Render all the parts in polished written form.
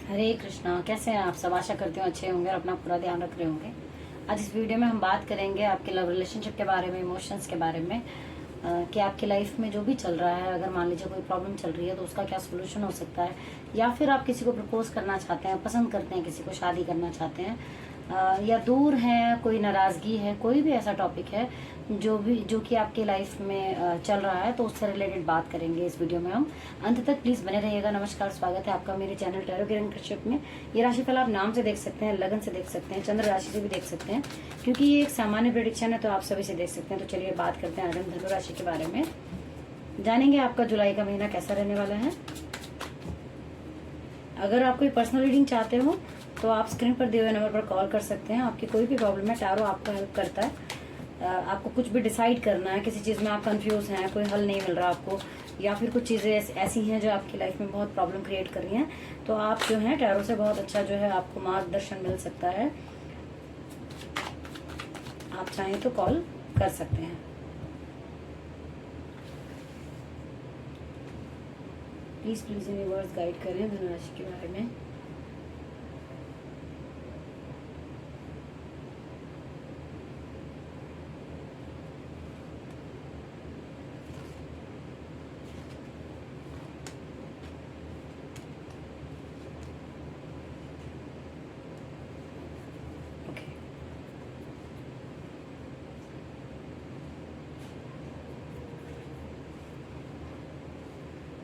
हरे कृष्णा। कैसे हैं आप सब? आशा करती हूँ अच्छे होंगे और अपना पूरा ध्यान रख रहे होंगे। आज इस वीडियो में हम बात करेंगे आपके लव रिलेशनशिप के बारे में, इमोशंस के बारे में, कि आपकी लाइफ में जो भी चल रहा है, अगर मान लीजिए कोई प्रॉब्लम चल रही है तो उसका क्या सोल्यूशन हो सकता है, या फिर आप किसी को प्रपोज करना चाहते हैं, पसंद करते हैं, किसी को शादी करना चाहते हैं, या दूर हैं, कोई नाराज़गी है, कोई भी ऐसा टॉपिक है जो कि आपके लाइफ में चल रहा है, तो उससे रिलेटेड बात करेंगे इस वीडियो में हम। अंत तक प्लीज़ बने रहिएगा। नमस्कार, स्वागत है आपका मेरे चैनल टैरो किरण कश्यप में। ये राशिफल आप नाम से देख सकते हैं, लगन से देख सकते हैं, चंद्र राशि से भी देख सकते हैं, क्योंकि ये एक सामान्य प्रेडिक्शन है तो आप सभी से देख सकते हैं। तो चलिए बात करते हैं आज हम धनु राशि के बारे में। जानेंगे आपका जुलाई का महीना कैसा रहने वाला है। अगर आप कोई पर्सनल रीडिंग चाहते हो तो आप स्क्रीन पर दिए हुए नंबर पर कॉल कर सकते हैं। आपकी कोई भी प्रॉब्लम है, टैरो आपको हेल्प करता है। आपको कुछ भी डिसाइड करना है, किसी चीज़ में आप कंफ्यूज हैं, कोई हल नहीं मिल रहा आपको, या फिर कुछ चीज़ें ऐसी हैं जो आपकी लाइफ में बहुत प्रॉब्लम क्रिएट कर रही हैं, तो आप जो है टैरो से बहुत अच्छा जो है आपको मार्गदर्शन मिल सकता है। आप चाहें तो कॉल कर सकते हैं। प्लीज़ यूनिवर्स गाइड करें धनु राशि के बारे में।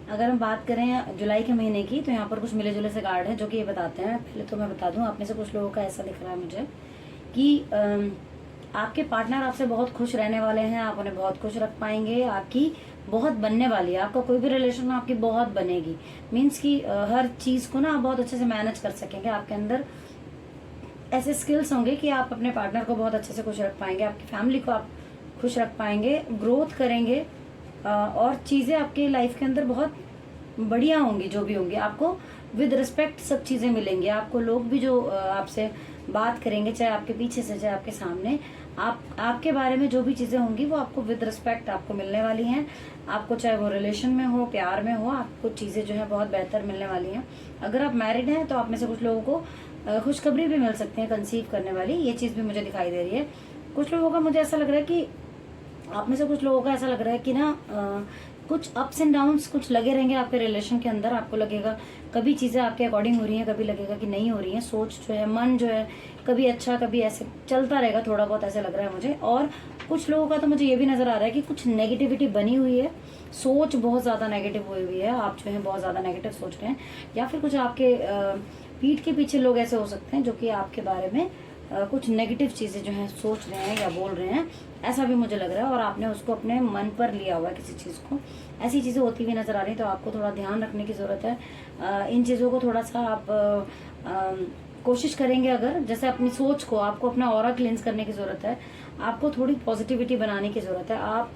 अगर हम बात करें जुलाई के महीने की, तो यहाँ पर कुछ मिले जुले से कार्ड हैं जो कि ये बताते हैं। पहले तो मैं बता दूं, आप में से कुछ लोगों का ऐसा दिख रहा है मुझे कि आपके पार्टनर आपसे बहुत खुश रहने वाले हैं, आप उन्हें बहुत खुश रख पाएंगे, आपकी बहुत बनने वाली है, आपका कोई भी रिलेशन आपकी बहुत बनेगी। मीन्स कि हर चीज़ को ना आप बहुत अच्छे से मैनेज कर सकेंगे। आपके अंदर ऐसे स्किल्स होंगे कि आप अपने पार्टनर को बहुत अच्छे से खुश रख पाएंगे, आपकी फैमिली को आप खुश रख पाएंगे, ग्रोथ करेंगे, और चीज़ें आपके लाइफ के अंदर बहुत बढ़िया होंगी। जो भी होंगी आपको विद रिस्पेक्ट सब चीज़ें मिलेंगी। आपको लोग भी जो आपसे बात करेंगे, चाहे आपके पीछे से चाहे आपके सामने, आपके बारे में जो भी चीज़ें होंगी वो आपको विद रिस्पेक्ट आपको मिलने वाली हैं। आपको चाहे वो रिलेशन में हो, प्यार में हो, आपको चीज़ें जो है बहुत बेहतर मिलने वाली हैं। अगर आप मैरिड हैं तो आप में से कुछ लोगों को खुशखबरी भी मिल सकती है कंसीव करने वाली, ये चीज़ भी मुझे दिखाई दे रही है। कुछ लोगों का मुझे ऐसा लग रहा है कि आप में से कुछ लोगों का ऐसा लग रहा है कि ना कुछ अप्स एंड डाउन्स कुछ लगे रहेंगे आपके रिलेशन के अंदर। आपको लगेगा कभी चीज़ें आपके अकॉर्डिंग हो रही हैं, कभी लगेगा कि नहीं हो रही हैं। सोच जो है, मन जो है, कभी अच्छा कभी ऐसे चलता रहेगा, थोड़ा बहुत ऐसा लग रहा है मुझे। और कुछ लोगों का तो मुझे ये भी नज़र आ रहा है कि कुछ नेगेटिविटी बनी हुई है, सोच बहुत ज़्यादा नेगेटिव हुई हुई है, आप जो है बहुत ज़्यादा नेगेटिव सोच रहे हैं, या फिर कुछ आपके पीठ के पीछे लोग ऐसे हो सकते हैं जो कि आपके बारे में कुछ नेगेटिव चीज़ें जो हैं सोच रहे हैं या बोल रहे हैं, ऐसा भी मुझे लग रहा है। और आपने उसको अपने मन पर लिया हुआ है किसी चीज़ को, ऐसी चीज़ें होती हुई नज़र आ रही हैं। तो आपको थोड़ा ध्यान रखने की ज़रूरत है। इन चीज़ों को थोड़ा सा आप कोशिश करेंगे, अगर जैसे अपनी सोच को, आपको अपना ऑरा क्लींस करने की ज़रूरत है, आपको थोड़ी पॉजिटिविटी बनाने की ज़रूरत है। आप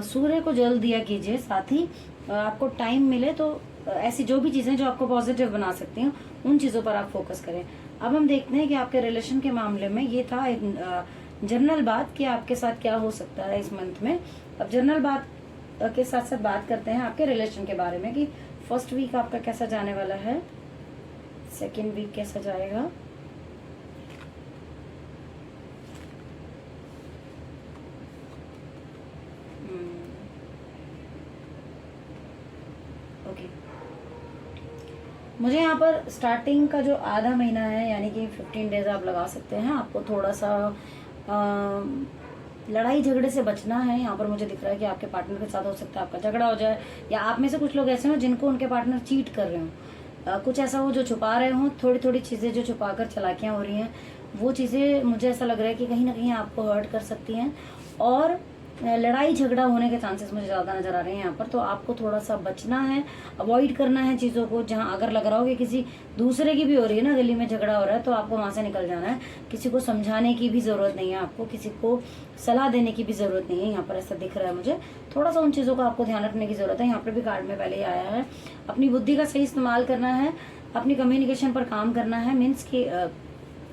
सूर्य को जल दिया कीजिए, साथ ही आपको टाइम मिले तो ऐसी जो भी चीज़ें जो आपको पॉजिटिव बना सकती हैं उन चीज़ों पर आप फोकस करें। अब हम देखते हैं कि आपके रिलेशन के मामले में ये था एक जनरल बात कि आपके साथ क्या हो सकता है इस मंथ में। अब जनरल बात के साथ साथ बात करते हैं आपके रिलेशन के बारे में कि फर्स्ट वीक आपका कैसा जाने वाला है, सेकेंड वीक कैसा जाएगा। ओके, मुझे यहाँ पर स्टार्टिंग का जो आधा महीना है, यानी कि 15 डेज आप लगा सकते हैं। आपको थोड़ा सा लड़ाई झगड़े से बचना है। यहाँ पर मुझे दिख रहा है कि आपके पार्टनर के साथ हो सकता है आपका झगड़ा हो जाए, या आप में से कुछ लोग ऐसे हो जिनको उनके पार्टनर चीट कर रहे हो, कुछ ऐसा हो जो छुपा रहे हो, थोड़ी थोड़ी चीज़ें जो छुपा कर चालाकियाँ हो रही हैं, वो चीज़ें मुझे ऐसा लग रहा है कि कहीं ना कहीं आपको हर्ट कर सकती हैं, और लड़ाई झगड़ा होने के चांसेस मुझे ज़्यादा नज़र आ रहे हैं यहाँ पर। तो आपको थोड़ा सा बचना है, अवॉइड करना है चीज़ों को। जहाँ अगर लग रहा हो कि किसी दूसरे की भी हो रही है ना, गली में झगड़ा हो रहा है, तो आपको वहाँ से निकल जाना है। किसी को समझाने की भी ज़रूरत नहीं है, आपको किसी को सलाह देने की भी ज़रूरत नहीं है। यहाँ पर ऐसा दिख रहा है मुझे। थोड़ा सा उन चीज़ों का आपको ध्यान रखने की ज़रूरत है। यहाँ पर भी कार्ड में पहले ही आया है, अपनी बुद्धि का सही इस्तेमाल करना है, अपनी कम्युनिकेशन पर काम करना है। मीन्स कि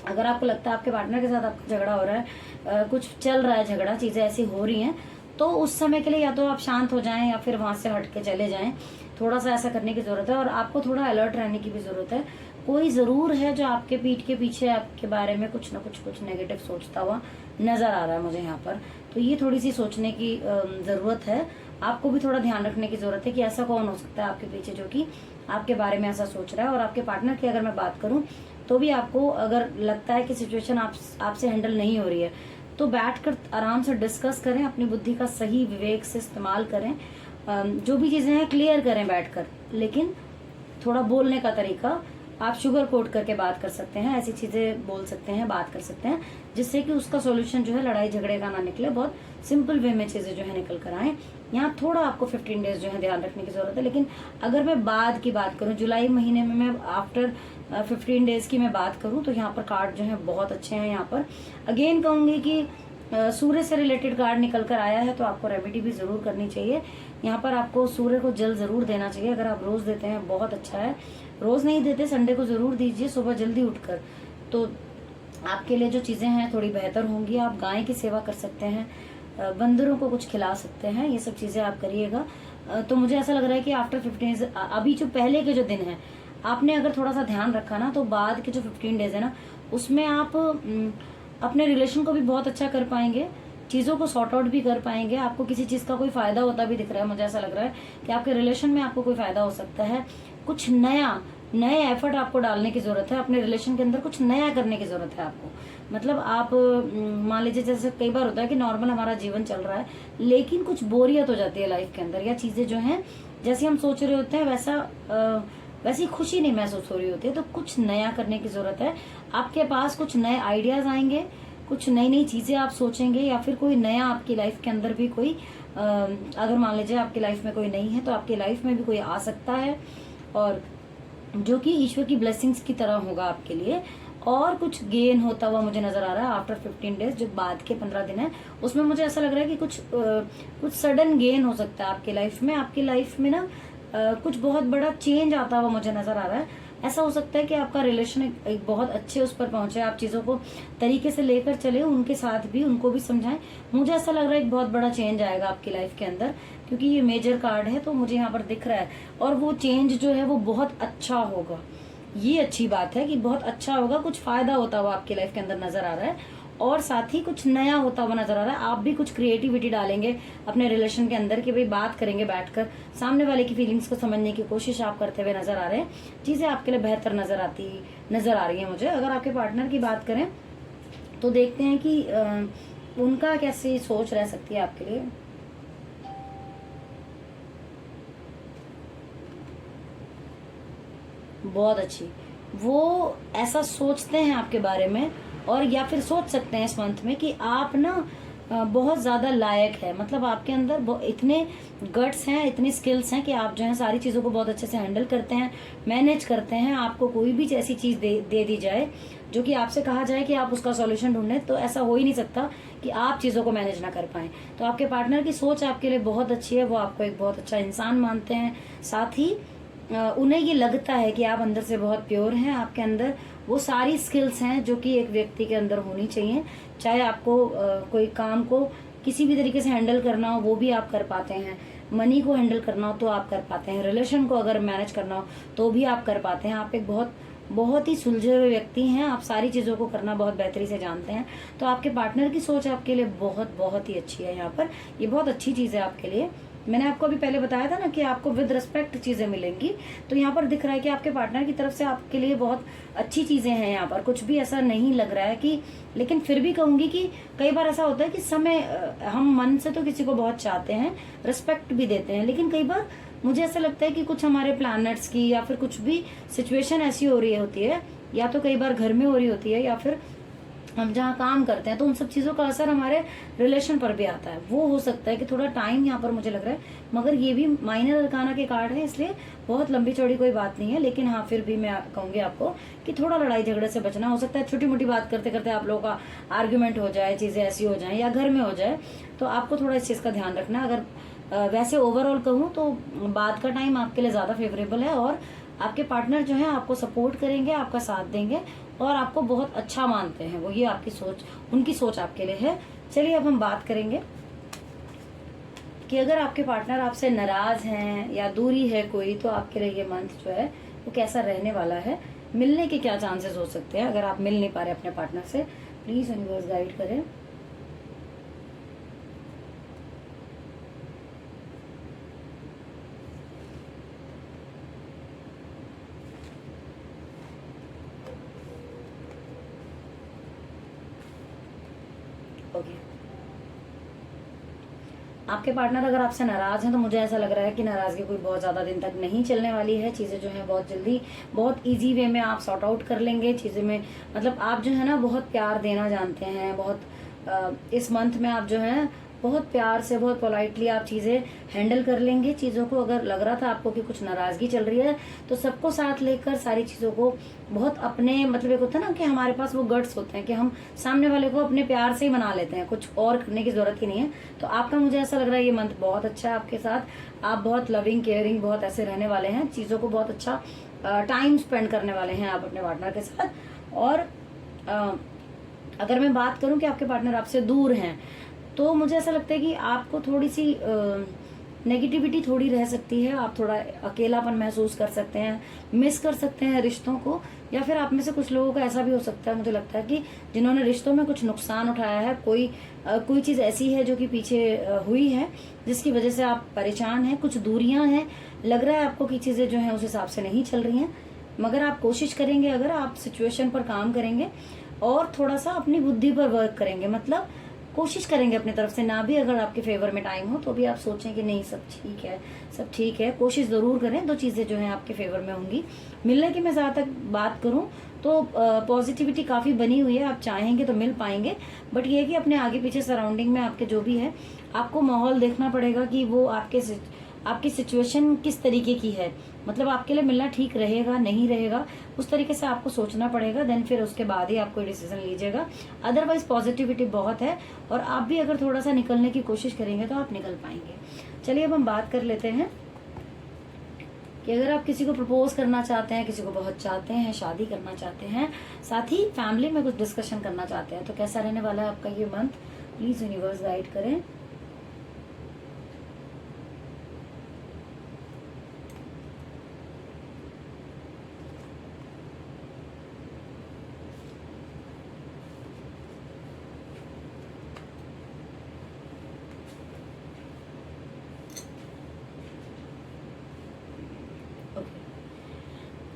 अगर आपको लगता है आपके पार्टनर के साथ आपका झगड़ा हो रहा है, कुछ चल रहा है झगड़ा, चीज़ें ऐसी हो रही हैं, तो उस समय के लिए या तो आप शांत हो जाएं या फिर वहाँ से हट के चले जाएं। थोड़ा सा ऐसा करने की ज़रूरत है, और आपको थोड़ा अलर्ट रहने की भी ज़रूरत है। कोई ज़रूर है जो आपके पीठ के पीछे आपके बारे में कुछ ना कुछ नेगेटिव सोचता हुआ नज़र आ रहा है मुझे यहाँ पर। तो ये थोड़ी सी सोचने की ज़रूरत है, आपको भी थोड़ा ध्यान रखने की ज़रूरत है कि ऐसा कौन हो सकता है आपके पीछे जो कि आपके बारे में ऐसा सोच रहा है। और आपके पार्टनर की अगर मैं बात करूँ तो भी आपको अगर लगता है कि सिचुएशन आपसे हैंडल नहीं हो रही है तो बैठकर आराम से डिस्कस करें, अपनी बुद्धि का सही विवेक से इस्तेमाल करें, जो भी चीज़ें हैं क्लियर करें बैठकर। लेकिन थोड़ा बोलने का तरीका आप शुगर कोट करके बात कर सकते हैं, ऐसी चीज़ें बोल सकते हैं, बात कर सकते हैं जिससे कि उसका सॉल्यूशन जो है लड़ाई झगड़े का ना निकले, बहुत सिंपल वे में चीज़ें जो है निकल कर आए। यहाँ थोड़ा आपको 15 डेज जो है ध्यान रखने की ज़रूरत है। लेकिन अगर मैं बाद की बात करूँ, जुलाई महीने में मैं आफ्टर 15 डेज की मैं बात करूँ तो यहाँ पर कार्ड जो है बहुत अच्छे हैं। यहाँ पर अगेन कहूँगी कि सूर्य से रिलेटेड कार्ड निकल कर आया है तो आपको रेमेडी भी ज़रूर करनी चाहिए। यहाँ पर आपको सूर्य को जल ज़रूर देना चाहिए। अगर आप रोज़ देते हैं बहुत अच्छा है, रोज़ नहीं देते संडे को ज़रूर दीजिए सुबह जल्दी उठकर, तो आपके लिए जो चीज़ें हैं थोड़ी बेहतर होंगी। आप गाय की सेवा कर सकते हैं, बंदरों को कुछ खिला सकते हैं, ये सब चीज़ें आप करिएगा। तो मुझे ऐसा लग रहा है कि आफ्टर 15 अभी जो पहले के जो दिन हैं आपने अगर थोड़ा सा ध्यान रखा ना तो बाद के जो 15 डेज है ना उसमें आप अपने रिलेशन को भी बहुत अच्छा कर पाएंगे, चीज़ों को सॉर्ट आउट भी कर पाएंगे। आपको किसी चीज़ का कोई फ़ायदा होता भी दिख रहा है, मुझे ऐसा लग रहा है कि आपके रिलेशन में आपको कोई फ़ायदा हो सकता है। कुछ नए एफर्ट आपको डालने की ज़रूरत है, अपने रिलेशन के अंदर कुछ नया करने की ज़रूरत है आपको। मतलब आप मान लीजिए जैसे कई बार होता है कि नॉर्मल हमारा जीवन चल रहा है लेकिन कुछ बोरियत हो जाती है लाइफ के अंदर, या चीज़ें जो हैं जैसे हम सोच रहे होते हैं वैसी खुशी नहीं महसूस हो रही होती है, तो कुछ नया करने की ज़रूरत है। आपके पास कुछ नए आइडियाज़ आएंगे, कुछ नई नई चीज़ें आप सोचेंगे, या फिर कोई नया आपकी लाइफ के अंदर भी कोई अगर मान लीजिए आपकी लाइफ में कोई नहीं है तो आपकी लाइफ में भी कोई आ सकता है, और जो कि ईश्वर की ब्लेसिंग्स की तरह होगा आपके लिए। और कुछ गेन होता हुआ मुझे नजर आ रहा है आफ्टर 15 डेज, जो बाद के 15 दिन है उसमें मुझे ऐसा लग रहा है कि कुछ सडन गेन हो सकता है आपकी लाइफ में। आपकी लाइफ में ना कुछ बहुत बड़ा चेंज आता हुआ मुझे नजर आ रहा है। ऐसा हो सकता है कि आपका रिलेशन एक बहुत अच्छे उस पर पहुंचे, आप चीज़ों को तरीके से लेकर चले, उनके साथ भी उनको भी समझाएं। मुझे ऐसा लग रहा है एक बहुत बड़ा चेंज आएगा आपकी लाइफ के अंदर, क्योंकि ये मेजर कार्ड है तो मुझे यहाँ पर दिख रहा है। और वो चेंज जो है वो बहुत अच्छा होगा, ये अच्छी बात है कि बहुत अच्छा होगा, कुछ फायदा होता हुआ आपकी लाइफ के अंदर नजर आ रहा है। और साथ ही कुछ नया होता हुआ नजर आ रहा है। आप भी कुछ क्रिएटिविटी डालेंगे अपने रिलेशन के अंदर कि भाई बात करेंगे बैठकर, सामने वाले की फीलिंग्स को समझने की कोशिश आप करते हुए नजर आ रहे हैं। चीज़ें आपके लिए बेहतर नजर आ रही है मुझे। अगर आपके पार्टनर की बात करें तो देखते हैं कि उनका कैसी सोच रह सकती है आपके लिए। बहुत अच्छी, वो ऐसा सोचते हैं आपके बारे में, और या फिर सोच सकते हैं इस मंथ में कि आप ना बहुत ज़्यादा लायक है। मतलब आपके अंदर इतने गट्स हैं, इतनी स्किल्स हैं कि आप जो है सारी चीज़ों को बहुत अच्छे से हैंडल करते हैं, मैनेज करते हैं। आपको कोई भी ऐसी चीज़ दे दी जाए जो कि आपसे कहा जाए कि आप उसका सॉल्यूशन ढूंढें, तो ऐसा हो ही नहीं सकता कि आप चीज़ों को मैनेज ना कर पाएं। तो आपके पार्टनर की सोच आपके लिए बहुत अच्छी है, वो आपको एक बहुत अच्छा इंसान मानते हैं। साथ ही उन्हें ये लगता है कि आप अंदर से बहुत प्योर हैं, आपके अंदर वो सारी स्किल्स हैं जो कि एक व्यक्ति के अंदर होनी चाहिए। चाहे आपको कोई काम को किसी भी तरीके से हैंडल करना हो वो भी आप कर पाते हैं, मनी को हैंडल करना हो तो आप कर पाते हैं, रिलेशन को अगर मैनेज करना हो तो भी आप कर पाते हैं। आप एक बहुत ही सुलझे हुए व्यक्ति हैं, आप सारी चीज़ों को करना बहुत बेहतरी से जानते हैं। तो आपके पार्टनर की सोच आपके लिए बहुत ही अच्छी है। यहाँ पर ये बहुत अच्छी चीज़ है आपके लिए। मैंने आपको अभी पहले बताया था ना कि आपको विद रिस्पेक्ट चीज़ें मिलेंगी, तो यहाँ पर दिख रहा है कि आपके पार्टनर की तरफ से आपके लिए बहुत अच्छी चीज़ें हैं। यहाँ पर कुछ भी ऐसा नहीं लग रहा है कि, लेकिन फिर भी कहूँगी कि कई बार ऐसा होता है कि हम मन से तो किसी को बहुत चाहते हैं, रिस्पेक्ट भी देते हैं, लेकिन कई बार मुझे ऐसा लगता है कि कुछ हमारे प्लैनेट्स की या फिर कुछ भी सिचुएशन ऐसी हो रही होती है, या तो कई बार घर में हो रही होती है या फिर हम जहाँ काम करते हैं, तो उन सब चीज़ों का असर हमारे रिलेशन पर भी आता है। वो हो सकता है कि थोड़ा टाइम यहाँ पर मुझे लग रहा है, मगर ये भी माइनर अरकाना के कार्ड है इसलिए बहुत लंबी चौड़ी कोई बात नहीं है। लेकिन हाँ, फिर भी मैं कहूँगी आपको कि थोड़ा लड़ाई झगड़े से बचना। हो सकता है छोटी मोटी बात करते करते आप लोगों का आर्ग्यूमेंट हो जाए, चीज़ें ऐसी हो जाए या घर में हो जाए, तो आपको थोड़ा इस चीज़ का ध्यान रखना। अगर वैसे ओवरऑल कहूँ तो बाद का टाइम आपके लिए ज़्यादा फेवरेबल है, और आपके पार्टनर जो है आपको सपोर्ट करेंगे, आपका साथ देंगे और आपको बहुत अच्छा मानते हैं वो। ये आपकी सोच, उनकी सोच आपके लिए है। चलिए अब हम बात करेंगे कि अगर आपके पार्टनर आपसे नाराज हैं या दूरी है कोई, तो आपके लिए ये मंथ जो है वो कैसा रहने वाला है। मिलने के क्या चांसेस हो सकते हैं अगर आप मिल नहीं पा रहे अपने पार्टनर से। प्लीज यूनिवर्स गाइड करें। ओके, आपके पार्टनर अगर आपसे नाराज हैं तो मुझे ऐसा लग रहा है कि नाराजगी कोई बहुत ज्यादा दिन तक नहीं चलने वाली है। चीजें जो है बहुत जल्दी, बहुत इजी वे में आप सॉर्ट आउट कर लेंगे चीजें में। मतलब आप जो है ना बहुत प्यार देना जानते हैं, बहुत इस मंथ में आप जो है बहुत प्यार से, बहुत पोलाइटली आप चीजें हैंडल कर लेंगे चीजों को। अगर लग रहा था आपको कि कुछ नाराजगी चल रही है तो सबको साथ लेकर सारी चीजों को बहुत अपने, मतलब एक होता है ना कि हमारे पास वो गट्स होते हैं कि हम सामने वाले को अपने प्यार से ही मना लेते हैं, कुछ और करने की जरूरत ही नहीं है। तो आपका मुझे ऐसा लग रहा है ये मंथ बहुत अच्छा है आपके साथ। आप बहुत लविंग केयरिंग बहुत ऐसे रहने वाले हैं, चीजों को बहुत अच्छा टाइम स्पेंड करने वाले हैं आप अपने पार्टनर के साथ। और अगर मैं बात करूं कि आपके पार्टनर आपसे दूर हैं तो मुझे ऐसा लगता है कि आपको थोड़ी सी नेगेटिविटी थोड़ी रह सकती है। आप थोड़ा अकेलापन महसूस कर सकते हैं, मिस कर सकते हैं रिश्तों को। या फिर आप में से कुछ लोगों का ऐसा भी हो सकता है, मुझे लगता है कि जिन्होंने रिश्तों में कुछ नुकसान उठाया है, कोई चीज ऐसी है जो कि पीछे हुई है जिसकी वजह से आप परेशान हैं, कुछ दूरियां हैं, लग रहा है आपको कि चीजें जो है उस हिसाब से नहीं चल रही हैं। मगर आप कोशिश करेंगे, अगर आप सिचुएशन पर काम करेंगे और थोड़ा सा अपनी बुद्धि पर वर्क करेंगे, मतलब कोशिश करेंगे अपनी तरफ से, ना भी अगर आपके फेवर में टाइम हो तो भी आप सोचें कि नहीं सब ठीक है, सब ठीक है, कोशिश जरूर करें तो चीजें जो हैं आपके फेवर में होंगी। मिलने की मैं जहाँ तक बात करूं तो पॉजिटिविटी काफी बनी हुई है, आप चाहेंगे तो मिल पाएंगे। बट ये है कि अपने आगे पीछे सराउंडिंग में आपके जो भी है, आपको माहौल देखना पड़ेगा कि वो आपकी सिचुएशन किस तरीके की है, मतलब आपके लिए मिलना ठीक रहेगा नहीं रहेगा, उस तरीके से आपको सोचना पड़ेगा। देन फिर उसके बाद ही आप कोई डिसीजन लीजिएगा। अदरवाइज पॉजिटिविटी बहुत है और आप भी अगर थोड़ा सा निकलने की कोशिश करेंगे तो आप निकल पाएंगे। चलिए अब हम बात कर लेते हैं कि अगर आप किसी को प्रपोज करना चाहते हैं, किसी को बहुत चाहते हैं, शादी करना चाहते हैं, साथ ही फैमिली में कुछ डिस्कशन करना चाहते हैं, तो कैसा रहने वाला है आपका ये मंथ। प्लीज यूनिवर्स गाइड करें।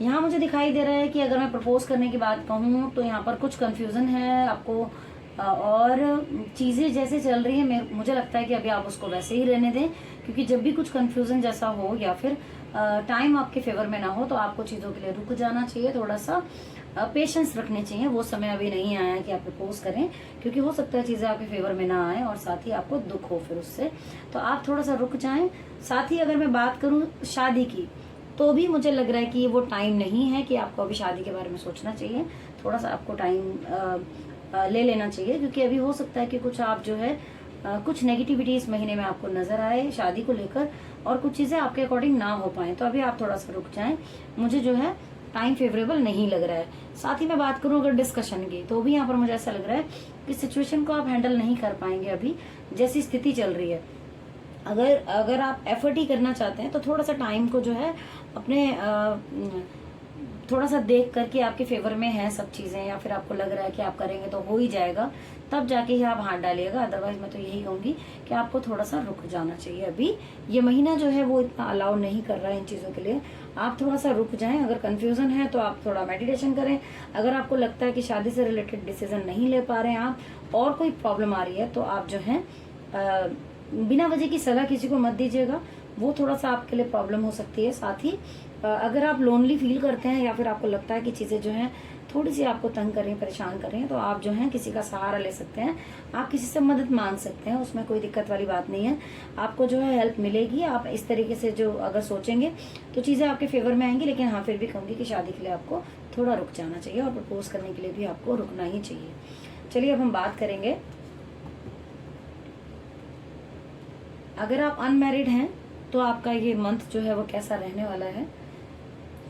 यहाँ मुझे दिखाई दे रहा है कि अगर मैं प्रपोज करने की बात कहूँ तो यहाँ पर कुछ कंफ्यूजन है आपको, और चीजें जैसे चल रही है मुझे लगता है कि अभी आप उसको वैसे ही रहने दें। क्योंकि जब भी कुछ कंफ्यूजन जैसा हो या फिर टाइम आपके फेवर में ना हो तो आपको चीजों के लिए रुक जाना चाहिए, थोड़ा सा पेशेंस रखने चाहिए। वो समय अभी नहीं आया है कि आप प्रपोज करें, क्योंकि हो सकता है चीजें आपके फेवर में ना आए और साथ ही आपको दुख हो फिर उससे, तो आप थोड़ा सा रुक जाएं। साथ ही अगर मैं बात करूं शादी की तो भी मुझे लग रहा है कि वो टाइम नहीं है कि आपको अभी शादी के बारे में सोचना चाहिए, थोड़ा सा आपको टाइम ले लेना चाहिए। क्योंकि अभी हो सकता है कि कुछ आप जो है कुछ नेगेटिविटी इस महीने में आपको नजर आए शादी को लेकर और कुछ चीजें आपके अकॉर्डिंग ना हो पाए, तो अभी आप थोड़ा सा रुक जाएं। मुझे जो है टाइम फेवरेबल नहीं लग रहा है। साथ ही मैं बात करूं अगर डिस्कशन की तो भी यहाँ पर मुझे ऐसा लग रहा है कि सिचुएशन को आप हैंडल नहीं कर पाएंगे अभी जैसी स्थिति चल रही है। अगर आप एफर्ट ही करना चाहते हैं तो थोड़ा सा टाइम को जो है अपने थोड़ा सा देख करके आपके फेवर में है सब चीजें, या फिर आपको लग रहा है कि आप करेंगे तो हो ही जाएगा, तब जाके ही आप हाथ डालिएगा। अदरवाइज मैं तो यही कहूंगी कि आपको थोड़ा सा रुक जाना चाहिए। अभी ये महीना जो है वो इतना अलाउ नहीं कर रहा है इन चीजों के लिए, आप थोड़ा सा रुक जाएं। अगर कंफ्यूजन है तो आप थोड़ा मेडिटेशन करें। अगर आपको लगता है कि शादी से रिलेटेड डिसीजन नहीं ले पा रहे हैं आप और कोई प्रॉब्लम आ रही है तो आप जो है बिना वजह की सलाह किसी को मत दीजिएगा, वो थोड़ा सा आपके लिए प्रॉब्लम हो सकती है। साथ ही अगर आप लोनली फील करते हैं या फिर आपको लगता है कि चीजें जो हैं थोड़ी सी आपको तंग कर रही हैं, परेशान कर रही हैं, तो आप जो है किसी का सहारा ले सकते हैं, आप किसी से मदद मांग सकते हैं, उसमें कोई दिक्कत वाली बात नहीं है। आपको जो है हेल्प मिलेगी। आप इस तरीके से जो अगर सोचेंगे तो चीजें आपके फेवर में आएंगी। लेकिन हाँ, फिर भी कहूंगी कि शादी के लिए आपको थोड़ा रुक जाना चाहिए और प्रपोज करने के लिए भी आपको रुकना ही चाहिए। चलिए अब हम बात करेंगे, अगर आप अनमैरिड हैं तो आपका ये मंथ जो है वो कैसा रहने वाला है।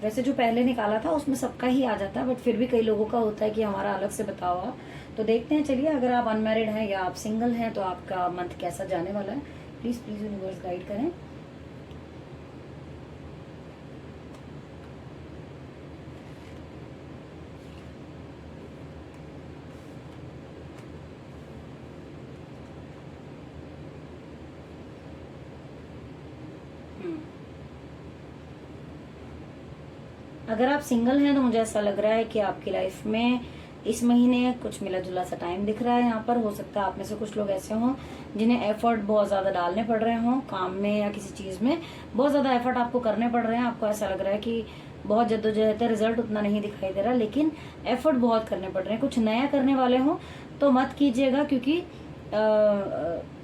वैसे जो पहले निकाला था उसमें सबका ही आ जाता है, बट फिर भी कई लोगों का होता है कि हमारा अलग से बताओ आप, तो देखते हैं। चलिए, अगर आप अनमैरिड हैं या आप सिंगल हैं तो आपका मंथ कैसा जाने वाला है। प्लीज यूनिवर्स गाइड करें। अगर आप सिंगल हैं तो मुझे ऐसा लग रहा है कि आपकी लाइफ में इस महीने कुछ मिला जुला सा टाइम दिख रहा है। यहाँ पर हो सकता है आप में से कुछ लोग ऐसे हों जिन्हें एफर्ट बहुत ज़्यादा डालने पड़ रहे हों काम में या किसी चीज़ में, बहुत ज़्यादा एफर्ट आपको करने पड़ रहे हैं। आपको ऐसा लग रहा है कि बहुत जद्दोजहद है, रिजल्ट उतना नहीं दिखाई दे रहा, लेकिन एफर्ट बहुत करने पड़ रहे हैं। कुछ नया करने वाले हों तो मत कीजिएगा, क्योंकि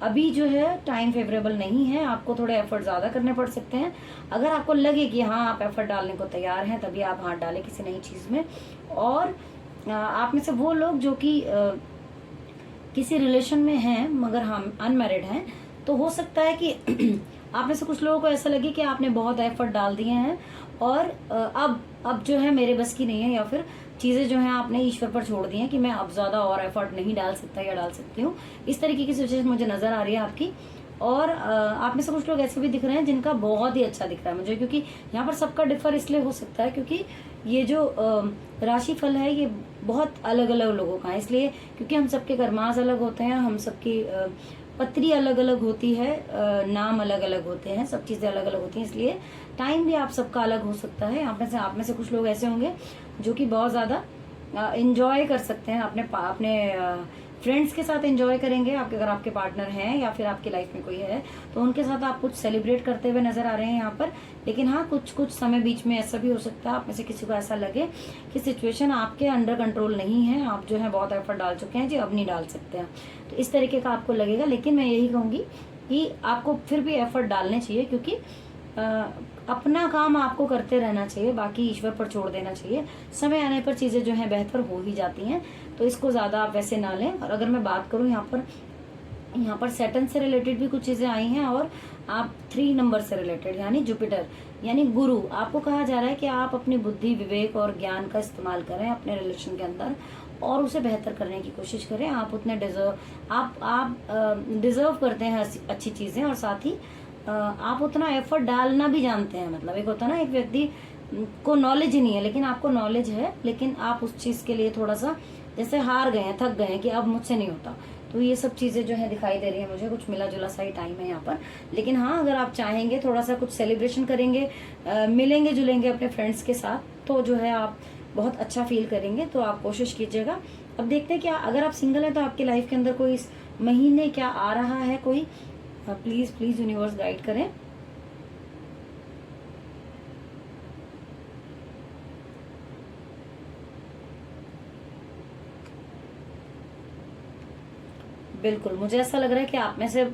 अभी जो है टाइम फेवरेबल नहीं है, आपको थोड़े एफर्ट ज़्यादा करने पड़ सकते हैं। अगर आपको लगे कि हाँ आप एफर्ट डालने को तैयार हैं, तभी आप हाथ डालें किसी नई चीज़ में। और आप में से वो लोग जो कि किसी रिलेशन में हैं मगर हम अनमैरिड हैं, तो हो सकता है कि आप में से कुछ लोगों को ऐसा लगे कि आपने बहुत एफर्ट डाल दिए हैं और अब जो है मेरे बस की नहीं है, या फिर चीज़ें जो हैं आपने ईश्वर पर छोड़ दी हैं कि मैं अब ज़्यादा और एफर्ट नहीं डाल सकता या डाल सकती हूँ। इस तरीके की सिचुएशन मुझे नज़र आ रही है आपकी। और आप में से कुछ लोग ऐसे भी दिख रहे हैं जिनका बहुत ही अच्छा दिख रहा है मुझे, क्योंकि यहाँ पर सबका डिफर इसलिए हो सकता है क्योंकि ये जो राशिफल है ये बहुत अलग अलग लोगों का है, इसलिए क्योंकि हम सबके कर्मास अलग होते हैं, हम सबकी पत्री अलग अलग होती है, नाम अलग अलग होते हैं, सब चीज़ें अलग अलग होती हैं, इसलिए टाइम भी आप सबका अलग हो सकता है। आप में से कुछ लोग ऐसे होंगे जो कि बहुत ज़्यादा इंजॉय कर सकते हैं, अपने फ्रेंड्स के साथ एंजॉय करेंगे। अगर आपके पार्टनर हैं या फिर आपकी लाइफ में कोई है तो उनके साथ आप कुछ सेलिब्रेट करते हुए नजर आ रहे हैं यहाँ पर। लेकिन हाँ, कुछ समय बीच में ऐसा भी हो सकता है आप में से किसी को ऐसा लगे कि सिचुएशन आपके अंडर कंट्रोल नहीं है, आप जो है बहुत एफर्ट डाल चुके हैं जी, अब नहीं डाल सकते हैं, तो इस तरीके का आपको लगेगा। लेकिन मैं यही कहूँगी कि आपको फिर भी एफर्ट डालने चाहिए, क्योंकि अपना काम आपको करते रहना चाहिए, बाकी ईश्वर पर छोड़ देना चाहिए। समय आने पर चीज़ें जो हैं बेहतर हो ही जाती हैं, तो इसको ज़्यादा आप वैसे ना लें। और अगर मैं बात करूँ यहाँ पर सैटर्न से रिलेटेड भी कुछ चीज़ें आई हैं, और आप 3 नंबर से रिलेटेड यानी जुपिटर यानी गुरु, आपको कहा जा रहा है कि आप अपनी बुद्धि, विवेक और ज्ञान का इस्तेमाल करें अपने रिलेशन के अंदर और उसे बेहतर करने की कोशिश करें। आप उतने डिजर्व करते हैं अच्छी चीज़ें, और साथ ही आप उतना एफर्ट डालना भी जानते हैं। मतलब एक होता है ना, एक व्यक्ति को नॉलेज ही नहीं है लेकिन आपको नॉलेज है, लेकिन आप उस चीज़ के लिए थोड़ा सा जैसे हार गए हैं, थक गए हैं कि अब मुझसे नहीं होता। तो ये सब चीज़ें जो है दिखाई दे रही है मुझे, कुछ मिला जुला सा ही टाइम है यहाँ पर। लेकिन हाँ, अगर आप चाहेंगे थोड़ा सा कुछ सेलिब्रेशन करेंगे, मिलेंगे जुलेंगे अपने फ्रेंड्स के साथ, तो जो है आप बहुत अच्छा फील करेंगे, तो आप कोशिश कीजिएगा। अब देखते हैं क्या, अगर आप सिंगल हैं तो आपकी लाइफ के अंदर कोई इस महीने क्या आ रहा है, कोई प्लीज प्लीज यूनिवर्स गाइड करें। बिल्कुल, मुझे ऐसा लग रहा है कि आप में से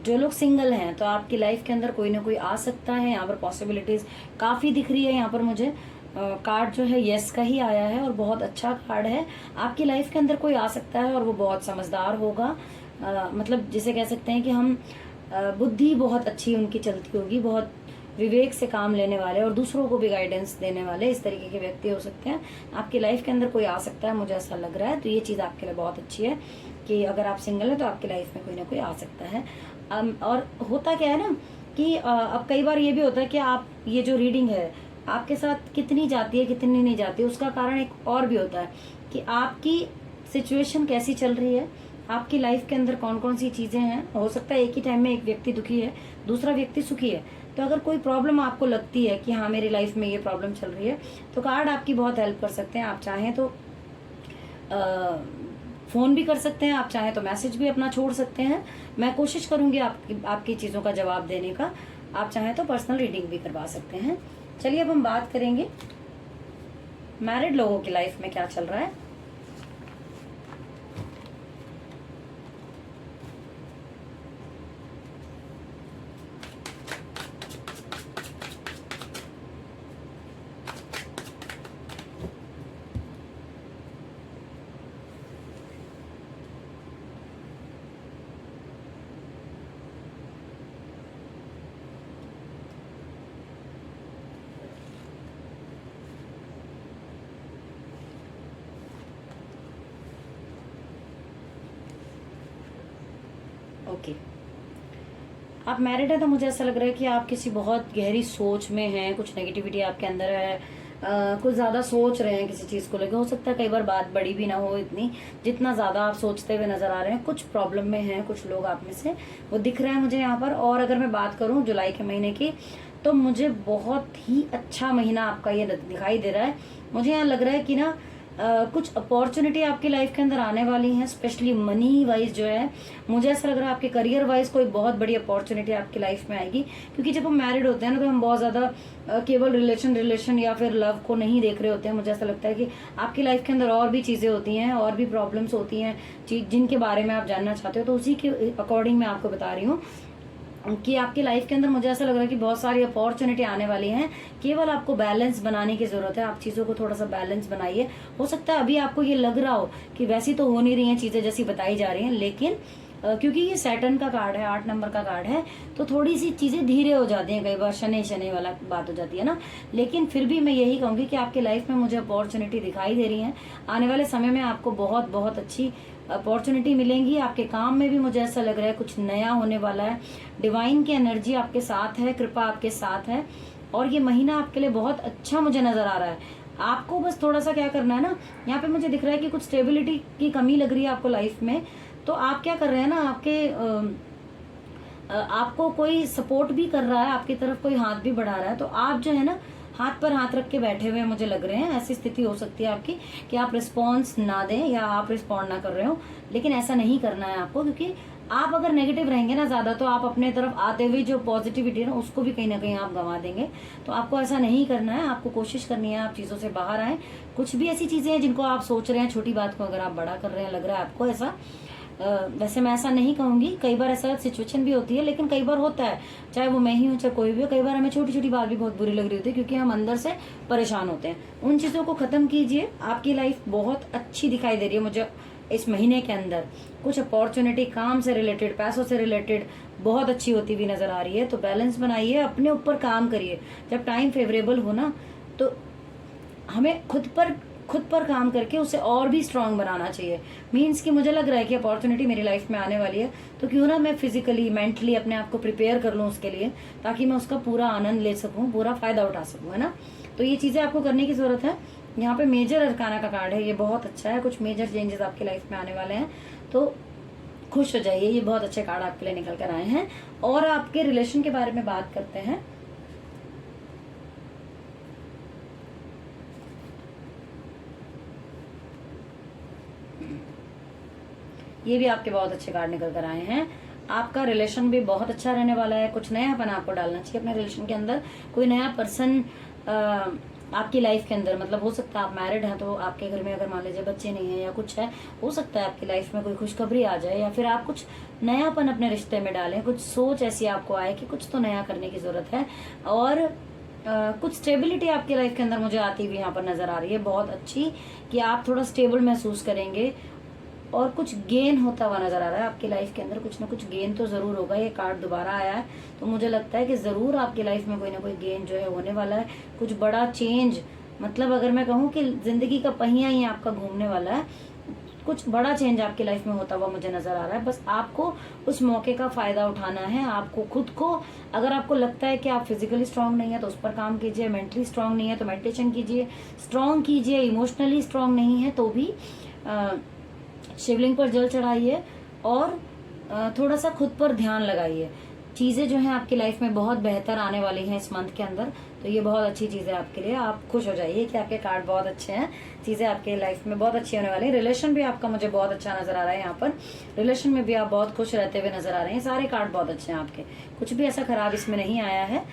जो लोग सिंगल हैं तो आपकी लाइफ के अंदर कोई ना कोई आ सकता है। यहाँ पर पॉसिबिलिटीज काफी दिख रही है। यहाँ पर मुझे कार्ड जो है यस का ही आया है और बहुत अच्छा कार्ड है। आपकी लाइफ के अंदर कोई आ सकता है और वो बहुत समझदार होगा, मतलब जिसे कह सकते हैं कि हम बुद्धि बहुत अच्छी उनकी चलती होगी, बहुत विवेक से काम लेने वाले और दूसरों को भी गाइडेंस देने वाले इस तरीके के व्यक्ति हो सकते हैं। आपकी लाइफ के अंदर कोई आ सकता है, मुझे ऐसा लग रहा है। तो ये चीज़ आपके लिए बहुत अच्छी है कि अगर आप सिंगल हैं तो आपकी लाइफ में कोई ना कोई आ सकता है। और होता क्या है ना कि अब कई बार ये भी होता है कि आप ये जो रीडिंग है आपके साथ कितनी जाती है कितनी नहीं जाती है, उसका कारण एक और भी होता है कि आपकी सिचुएशन कैसी चल रही है, आपकी लाइफ के अंदर कौन कौन सी चीजें हैं। हो सकता है एक ही टाइम में एक व्यक्ति दुखी है, दूसरा व्यक्ति सुखी है। तो अगर कोई प्रॉब्लम आपको लगती है कि हाँ मेरी लाइफ में ये प्रॉब्लम चल रही है, तो कार्ड आपकी बहुत हेल्प कर सकते हैं। आप चाहें तो फोन भी कर सकते हैं, आप चाहें तो मैसेज भी अपना छोड़ सकते हैं। मैं कोशिश करूंगी आपकी चीजों का जवाब देने का। आप चाहें तो पर्सनल रीडिंग भी करवा सकते हैं। चलिए अब हम बात करेंगे मैरिड लोगों की लाइफ में क्या चल रहा है। ओके, आप मैरिड है तो मुझे ऐसा लग रहा है कि आप किसी बहुत गहरी सोच में हैं, कुछ नेगेटिविटी आपके अंदर है, कुछ ज़्यादा सोच रहे हैं किसी चीज़ को लेकर। हो सकता है कई बार बात बड़ी भी ना हो इतनी जितना ज़्यादा आप सोचते हुए नजर आ रहे हैं। कुछ प्रॉब्लम में हैं कुछ लोग आप में से, वो दिख रहे हैं मुझे यहाँ पर। और अगर मैं बात करूँ जुलाई के महीने की, तो मुझे बहुत ही अच्छा महीना आपका ये दिखाई दे रहा है। मुझे यहाँ लग रहा है कि ना कुछ अपॉर्चुनिटी आपकी लाइफ के अंदर आने वाली हैं, स्पेशली मनी वाइज जो है। मुझे ऐसा लग रहा है आपके करियर वाइज कोई बहुत बड़ी अपॉर्चुनिटी आपकी लाइफ में आएगी। क्योंकि जब हम मैरिड होते हैं ना, तो हम बहुत ज्यादा केवल रिलेशन या फिर लव को नहीं देख रहे होते हैं। मुझे ऐसा लगता है कि आपकी लाइफ के अंदर और भी चीजें होती हैं, और भी प्रॉब्लम्स होती हैं जिनके बारे में आप जानना चाहते हो। तो उसी के अकॉर्डिंग मैं आपको बता रही हूँ कि आपकी लाइफ के अंदर मुझे ऐसा लग रहा है कि बहुत सारी अपॉर्चुनिटी आने वाली हैं। केवल आपको बैलेंस बनाने की जरूरत है। आप चीजों को थोड़ा सा बैलेंस बनाइए। हो सकता है अभी आपको ये लग रहा हो कि वैसी तो हो नहीं रही हैं चीजें जैसी बताई जा रही हैं, लेकिन क्योंकि ये सैटर्न का कार्ड है, 8 नंबर का कार्ड है, तो थोड़ी सी चीजें धीरे हो जाती हैं, कई बार शनि शनि वाला बात हो जाती है ना। लेकिन फिर भी मैं यही कहूंगी कि आपकी लाइफ में मुझे अपॉर्चुनिटी दिखाई दे रही है। आने वाले समय में आपको बहुत बहुत अच्छी अपॉर्चुनिटी मिलेंगी। आपके काम में भी मुझे ऐसा लग रहा है कुछ नया होने वाला है। डिवाइन की एनर्जी आपके साथ है, कृपा आपके साथ है, और ये महीना आपके लिए बहुत अच्छा मुझे नजर आ रहा है। आपको बस थोड़ा सा क्या करना है ना, यहाँ पे मुझे दिख रहा है कि कुछ स्टेबिलिटी की कमी लग रही है आपको लाइफ में। तो आप क्या कर रहे हैं ना, आपको कोई सपोर्ट भी कर रहा है, आपकी तरफ कोई हाथ भी बढ़ा रहा है, तो आप जो है ना हाथ पर हाथ रख के बैठे हुए मुझे लग रहे हैं। ऐसी स्थिति हो सकती है आपकी कि आप रिस्पॉन्स ना दें या आप रिस्पॉन्ड ना कर रहे हो, लेकिन ऐसा नहीं करना है आपको। क्योंकि आप अगर नेगेटिव रहेंगे ना ज्यादा, तो आप अपने तरफ आते हुए जो पॉजिटिविटी है ना, उसको भी कहीं ना कहीं आप गंवा देंगे। तो आपको ऐसा नहीं करना है। आपको कोशिश करनी है आप चीजों से बाहर आए। कुछ भी ऐसी चीजें हैं जिनको आप सोच रहे हैं, छोटी बात को अगर आप बड़ा कर रहे हैं, लग रहा है आपको ऐसा, वैसे मैं ऐसा नहीं कहूंगी, कई बार ऐसा सिचुएशन भी होती है, लेकिन कई बार होता है, चाहे वो मैं ही हूँ चाहे कोई भी हो, कई बार हमें छोटी छोटी बात भी बहुत बुरी लग रही होती है क्योंकि हम अंदर से परेशान होते हैं। उन चीजों को खत्म कीजिए। आपकी लाइफ बहुत अच्छी दिखाई दे रही है मुझे इस महीने के अंदर। कुछ अपॉर्चुनिटी काम से रिलेटेड, पैसों से रिलेटेड बहुत अच्छी होती हुई नजर आ रही है। तो बैलेंस बनाइए, अपने ऊपर काम करिए। जब टाइम फेवरेबल हो ना, तो हमें खुद पर काम करके उसे और भी स्ट्रांग बनाना चाहिए। मीन्स कि मुझे लग रहा है कि अपॉर्चुनिटी मेरी लाइफ में आने वाली है, तो क्यों ना मैं फिजिकली मेंटली अपने आप को प्रिपेयर कर लूँ उसके लिए, ताकि मैं उसका पूरा आनंद ले सकूँ, पूरा फायदा उठा सकूँ, है ना। तो ये चीजें आपको करने की जरूरत है। यहाँ पे मेजर अरकाना का कार्ड है, ये बहुत अच्छा है। कुछ मेजर चेंजेस आपकी लाइफ में आने वाले हैं, तो खुश हो जाइए। ये बहुत अच्छे कार्ड आपके लिए निकल कर आए हैं। और आपके रिलेशन के बारे में बात करते हैं। ये भी आपके बहुत अच्छे कार्ड निकल कर आए हैं। आपका रिलेशन भी बहुत अच्छा रहने वाला है। कुछ नयापन आपको डालना चाहिए अपने रिलेशन के अंदर। कोई नया पर्सन आपकी लाइफ के अंदर, मतलब हो सकता है आप मैरिड हैं, तो आपके घर में अगर मान लीजिए बच्चे नहीं है या कुछ है, हो सकता है आपकी लाइफ में कोई खुशखबरी आ जाए, या फिर आप कुछ नयापन अपने रिश्ते में डालें। कुछ सोच ऐसी आपको आए कि कुछ तो नया करने की जरूरत है। और कुछ स्टेबिलिटी आपकी लाइफ के अंदर मुझे आती हुई यहाँ पर नजर आ रही है, बहुत अच्छी, कि आप थोड़ा स्टेबल महसूस करेंगे। और कुछ गेन होता हुआ नजर आ रहा है आपकी लाइफ के अंदर। कुछ ना कुछ गेन तो जरूर होगा। ये कार्ड दोबारा आया है, तो मुझे लगता है कि जरूर आपकी लाइफ में कोई ना कोई गेन जो है होने वाला है। कुछ बड़ा चेंज, मतलब अगर मैं कहूँ कि जिंदगी का पहिया ही आपका घूमने वाला है। कुछ बड़ा चेंज आपकी लाइफ में होता हुआ मुझे नजर आ रहा है। बस आपको उस मौके का फायदा उठाना है। आपको खुद को, अगर आपको लगता है कि आप फिजिकली स्ट्रांग नहीं है तो उस पर काम कीजिए, मेंटली स्ट्रांग नहीं है तो मेडिटेशन कीजिए, स्ट्रांग कीजिए। इमोशनली स्ट्रांग नहीं है तो भी शिवलिंग पर जल चढ़ाइए, और थोड़ा सा खुद पर ध्यान लगाइए। चीजें जो हैं आपकी लाइफ में बहुत बेहतर आने वाली हैं इस मंथ के अंदर। तो ये बहुत अच्छी चीज है आपके लिए। आप खुश हो जाइए कि आपके कार्ड बहुत अच्छे हैं। चीजें आपके लाइफ में बहुत अच्छी होने वाली है। रिलेशन भी आपका मुझे बहुत अच्छा नजर आ रहा है। यहाँ पर रिलेशन में भी आप बहुत खुश रहते हुए नजर आ रहे हैं। सारे कार्ड बहुत अच्छे हैं आपके, कुछ भी ऐसा खराब इसमें नहीं आया है,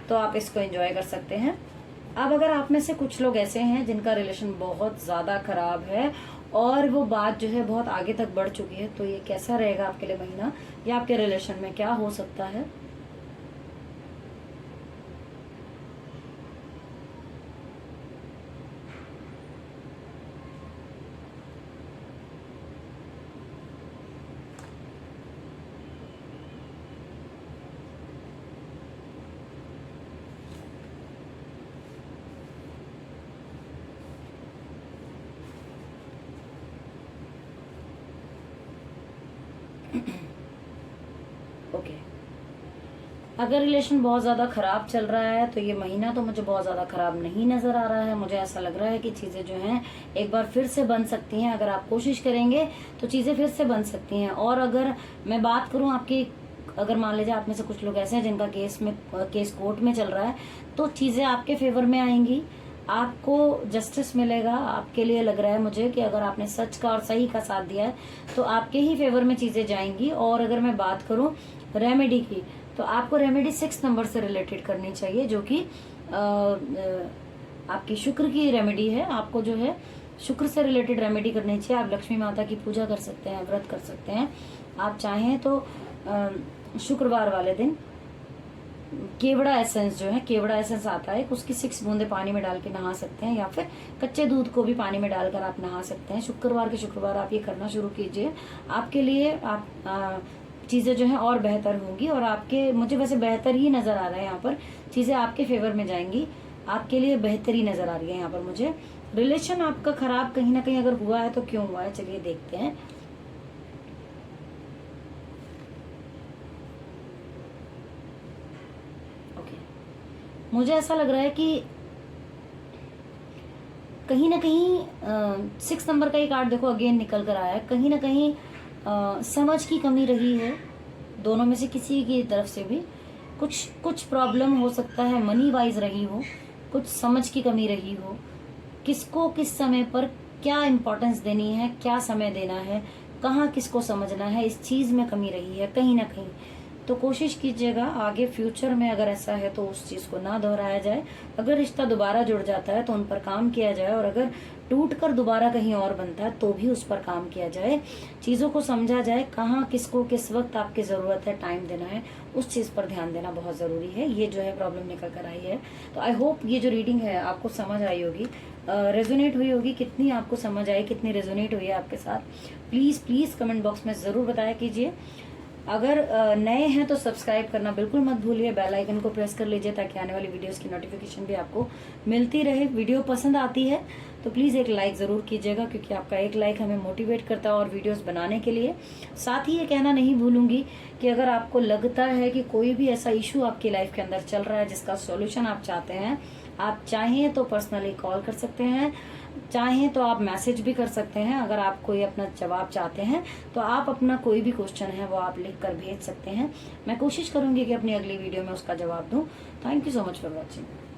तो आप इसको एंजॉय कर सकते हैं। अब अगर आप में से कुछ लोग ऐसे हैं जिनका रिलेशन बहुत ज्यादा खराब है और वो बात जो है बहुत आगे तक बढ़ चुकी है, तो ये कैसा रहेगा आपके लिए महीना, या आपके रिलेशन में क्या हो सकता है। ओके, अगर रिलेशन बहुत ज़्यादा ख़राब चल रहा है तो ये महीना तो मुझे बहुत ज़्यादा ख़राब नहीं नज़र आ रहा है। मुझे ऐसा लग रहा है कि चीज़ें जो हैं एक बार फिर से बन सकती हैं। अगर आप कोशिश करेंगे तो चीज़ें फिर से बन सकती हैं। और अगर मैं बात करूँ आपकी, अगर मान लीजिए आप में से कुछ लोग ऐसे हैं जिनका केस कोर्ट में चल रहा है, तो चीज़ें आपके फेवर में आएंगी, आपको जस्टिस मिलेगा। आपके लिए लग रहा है मुझे कि अगर आपने सच का और सही का साथ दिया है तो आपके ही फेवर में चीज़ें जाएंगी। और अगर मैं बात करूँ रेमेडी की, तो आपको रेमेडी 6 नंबर से रिलेटेड करनी चाहिए, जो कि आपकी शुक्र की रेमेडी है। आपको जो है शुक्र से रिलेटेड रेमेडी करनी चाहिए। आप लक्ष्मी माता की पूजा कर सकते हैं, व्रत कर सकते हैं। आप चाहें तो शुक्रवार वाले दिन केवड़ा एसेंस जो है, केवड़ा एसेंस आता है, उसकी 6 बूंदे पानी में डाल के नहा सकते हैं, या फिर कच्चे दूध को भी पानी में डालकर आप नहा सकते हैं। शुक्रवार के शुक्रवार आप ये करना शुरू कीजिए। आपके लिए आप चीज़ें जो हैं और बेहतर होंगी। और आपके, मुझे वैसे बेहतर ही नज़र आ रहा है, यहाँ पर चीज़ें आपके फेवर में जाएंगी, आपके लिए बेहतरी नज़र आ रही है यहाँ पर मुझे। रिलेशन आपका खराब कहीं ना कहीं अगर हुआ है तो क्यों हुआ है, चलिए देखते हैं। मुझे ऐसा लग रहा है कि कहीं ना कहीं 6 नंबर का ही कार्ड देखो अगेन निकल कर आया है। कहीं ना कहीं समझ की कमी रही है दोनों में से किसी की तरफ से भी। कुछ प्रॉब्लम हो सकता है, मनी वाइज रही हो, कुछ समझ की कमी रही हो, किसको किस समय पर क्या इम्पोर्टेंस देनी है, क्या समय देना है, कहाँ किसको समझना है, इस चीज़ में कमी रही है कहीं ना कहीं। तो कोशिश कीजिएगा आगे फ्यूचर में अगर ऐसा है तो उस चीज़ को ना दोहराया जाए। अगर रिश्ता दोबारा जुड़ जाता है तो उन पर काम किया जाए, और अगर टूट कर दोबारा कहीं और बनता है तो भी उस पर काम किया जाए। चीज़ों को समझा जाए, कहाँ किसको किस वक्त आपकी ज़रूरत है, टाइम देना है, उस चीज़ पर ध्यान देना बहुत ज़रूरी है। ये जो है प्रॉब्लम निकल कर आई है। तो आई होप ये जो रीडिंग है आपको समझ आई होगी, रेजोनेट हुई होगी। कितनी आपको समझ आई, कितनी रेजोनेट हुई है आपके साथ, प्लीज़ प्लीज़ कमेंट बॉक्स में ज़रूर बताया कीजिए। अगर नए हैं तो सब्सक्राइब करना बिल्कुल मत भूलिए, बेल आइकन को प्रेस कर लीजिए ताकि आने वाली वीडियोस की नोटिफिकेशन भी आपको मिलती रहे। वीडियो पसंद आती है तो प्लीज़ एक लाइक ज़रूर कीजिएगा, क्योंकि आपका एक लाइक हमें मोटिवेट करता है और वीडियोस बनाने के लिए। साथ ही ये कहना नहीं भूलूंगी कि अगर आपको लगता है कि कोई भी ऐसा इशू आपकी लाइफ के अंदर चल रहा है जिसका सॉल्यूशन आप चाहते हैं, आप चाहें तो पर्सनली कॉल कर सकते हैं, चाहें तो आप मैसेज भी कर सकते हैं। अगर आप कोई अपना जवाब चाहते हैं तो आप अपना कोई भी क्वेश्चन है वो आप लिख कर भेज सकते हैं। मैं कोशिश करूंगी कि अपनी अगली वीडियो में उसका जवाब दूं। Thank you so much for watching.